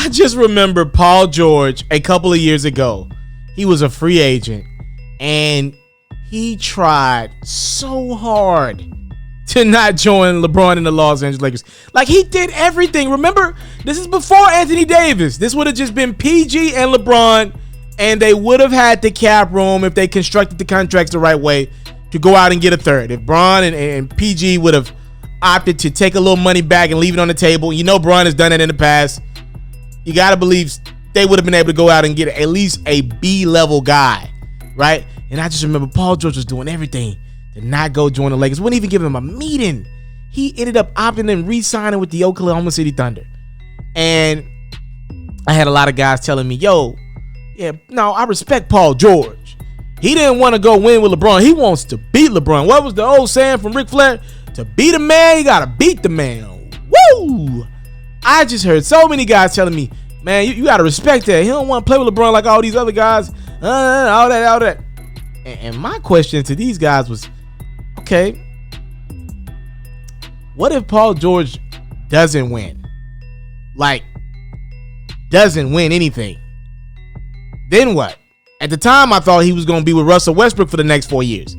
I just remember Paul George a couple of years ago. He was a free agent and he tried so hard to not join LeBron and the Los Angeles Lakers. Like, he did everything. Remember, this is before Anthony Davis. This would have just been PG and LeBron, and they would have had the cap room if they constructed the contracts the right way to go out and get a third. If Bron and PG would have opted to take a little money back and leave it on the table, you know Bron has done it in the past. You got to believe they would have been able to go out and get at least a B-level guy, right? And I just remember Paul George was doing everything to not go join the Lakers. Wouldn't even give him a meeting. He ended up opting and re-signing with the Oklahoma City Thunder. And I had a lot of guys telling me, yo, yeah, no, I respect Paul George. He didn't want to go win with LeBron. He wants to beat LeBron. What was the old saying from Ric Flair? To beat a man, you got to beat the man. Woo! I just heard so many guys telling me, man, you got to respect that. He don't want to play with LeBron like all these other guys. All that. And my question to these guys was, okay, what if Paul George doesn't win? Like, doesn't win anything. Then what? At the time, I thought he was going to be with Russell Westbrook for the next 4 years.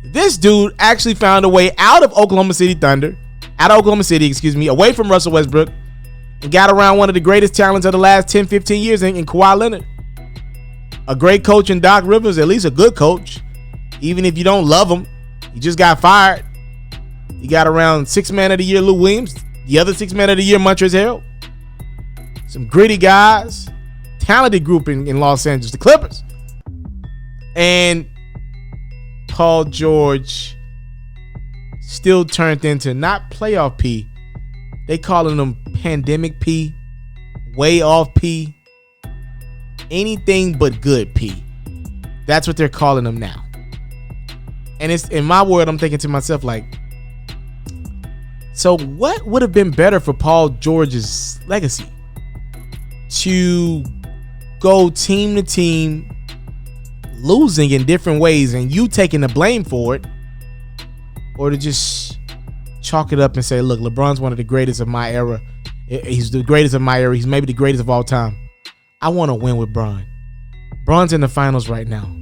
This dude actually found a way out of Oklahoma City, away from Russell Westbrook, and got around one of the greatest talents of the last 10, 15 years in Kawhi Leonard. A great coach in Doc Rivers, at least a good coach. Even if you don't love him, he just got fired. He got around 6th Man of the Year Lou Williams, the other 6th Man of the Year Montrezl Harrell. Some gritty guys, talented group in Los Angeles, the Clippers. And Paul George still turned into not playoff P. They calling him pandemic P, way off P, anything but good P. That's what they're calling him now. And it's in my word, I'm thinking to myself, like, so what would have been better for Paul George's legacy? To go team to team, losing in different ways and you taking the blame for it, or to just chalk it up and say, look, LeBron's one of the greatest of my era. He's the greatest of my era. He's maybe the greatest of all time. I want to win with Bron. Bron's in the finals right now,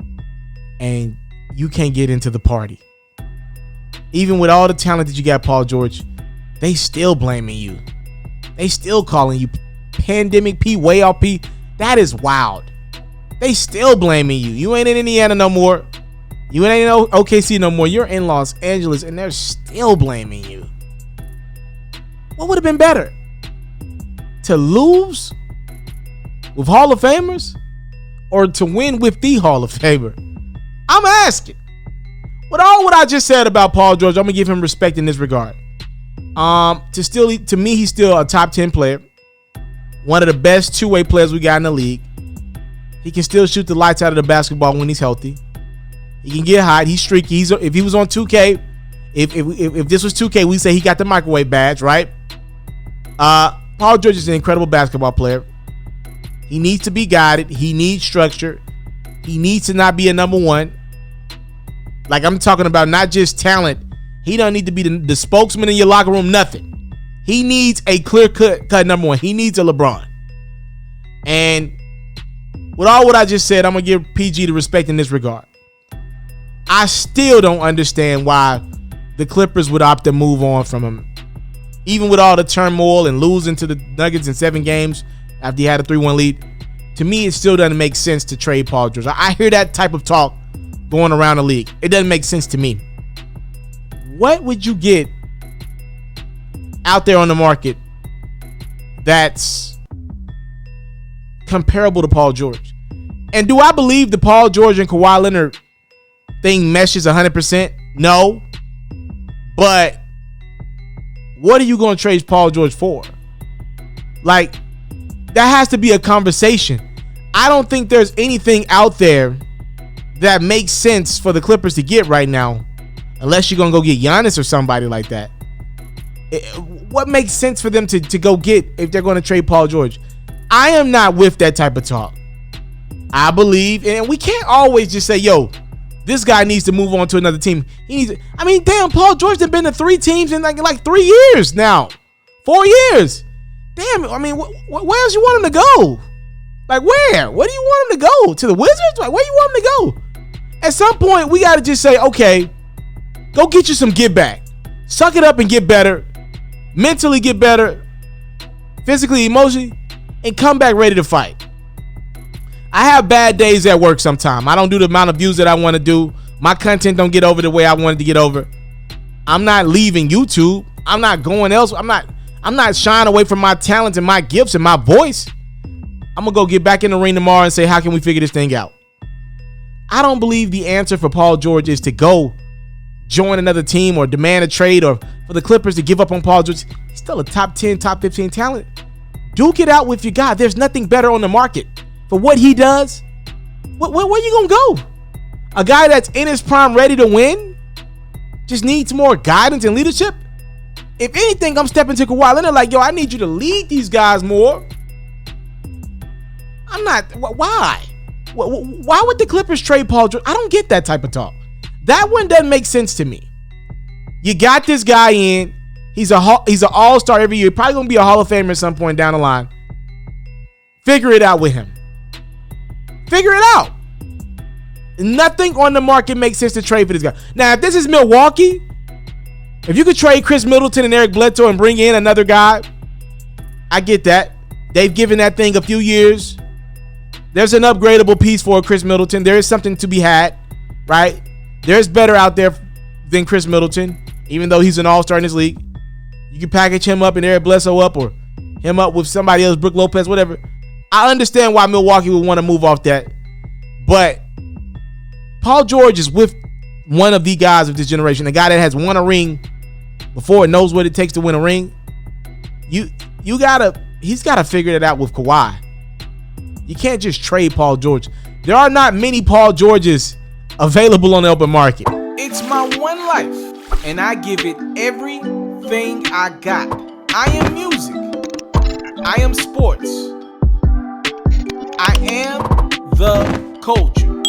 and you can't get into the party. Even with all the talent that you got, Paul George, they still blaming you. They still calling you pandemic P, way off P. That is wild. They still blaming you. You ain't in Indiana no more. You ain't in OKC no more. You're in Los Angeles, and they're still blaming you. What would have been better? To lose with Hall of Famers, or to win with the Hall of Famer? I'm asking. With all what I just said about Paul George, I'm gonna give him respect in this regard. To me, he's still a top 10 player. One of the best two-way players we got in the league. He can still shoot the lights out of the basketball when he's healthy. He can get hot. He's streaky. If he was on 2K, if this was 2K, we say he got the microwave badge, right? Paul George is an incredible basketball player. He needs to be guided. He needs structure. He needs to not be a number one. Like, I'm talking about not just talent. He don't need to be the spokesman in your locker room, nothing. He needs a clear-cut number one. He needs a LeBron. And with all what I just said, I'm going to give PG the respect in this regard. I still don't understand why the Clippers would opt to move on from him. Even with all the turmoil and losing to the Nuggets in 7 games after he had a 3-1 lead, to me, it still doesn't make sense to trade Paul George. I hear that type of talk going around the league. It doesn't make sense to me. What would you get out there on the market that's comparable to Paul George? And do I believe the Paul George and Kawhi Leonard thing meshes 100%? No. But what are you going to trade Paul George for? Like, that has to be a conversation. I don't think there's anything out there that makes sense for the Clippers to get right now, unless you're going to go get Giannis or somebody like that. What makes sense for them to go get if they're going to trade Paul George? I am not with that type of talk. I believe, and we can't always just say, yo, this guy needs to move on to another team. He needs. I mean, damn, Paul George has been to 3 teams in like 3 years now. 4 years. damn, I mean, where else you want him to go? Like, where? Where do you want him to go? To the Wizards? Like, where you want him to go? At some point, we got to just say, okay, go get you some get back. Suck it up and get better. Mentally get better. Physically, emotionally, and come back ready to fight. I have bad days at work sometimes. I don't do the amount of views that I want to do. My content don't get over the way I wanted to get over. I'm not leaving YouTube. I'm not going elsewhere. I'm not shying away from my talents and my gifts and my voice. I'm going to go get back in the ring tomorrow and say, how can we figure this thing out? I don't believe the answer for Paul George is to go join another team or demand a trade or for the Clippers to give up on Paul George. He's still a top 10, top 15 talent. Duke it out with your guy. There's nothing better on the market for what he does. Where you going to go? A guy that's in his prime ready to win just needs more guidance and leadership. If anything, I'm stepping to Kawhi Leonard like, yo, I need you to lead these guys more. I'm not. Why? Why would the Clippers trade Paul George? I don't get that type of talk. That one doesn't make sense to me. You got this guy in. He's an all-star every year. Probably going to be a Hall of Famer at some point down the line. Figure it out with him. Figure it out. Nothing on the market makes sense to trade for this guy. Now, if this is Milwaukee, if you could trade Chris Middleton and Eric Bledsoe and bring in another guy, I get that. They've given that thing a few years. There's an upgradable piece for Chris Middleton. There is something to be had, right? There's better out there than Chris Middleton, even though he's an all-star in this league. You can package him up and Eric Bledsoe up or him up with somebody else, Brook Lopez, whatever. I understand why Milwaukee would want to move off that. But Paul George is with one of the guys of this generation, a guy that has won a ring before and knows what it takes to win a ring. He's gotta figure it out with Kawhi. You can't just trade Paul George. There are not many Paul Georges available on the open market. It's my one life, and I give it everything I got. I am music. I am sports. I am the culture.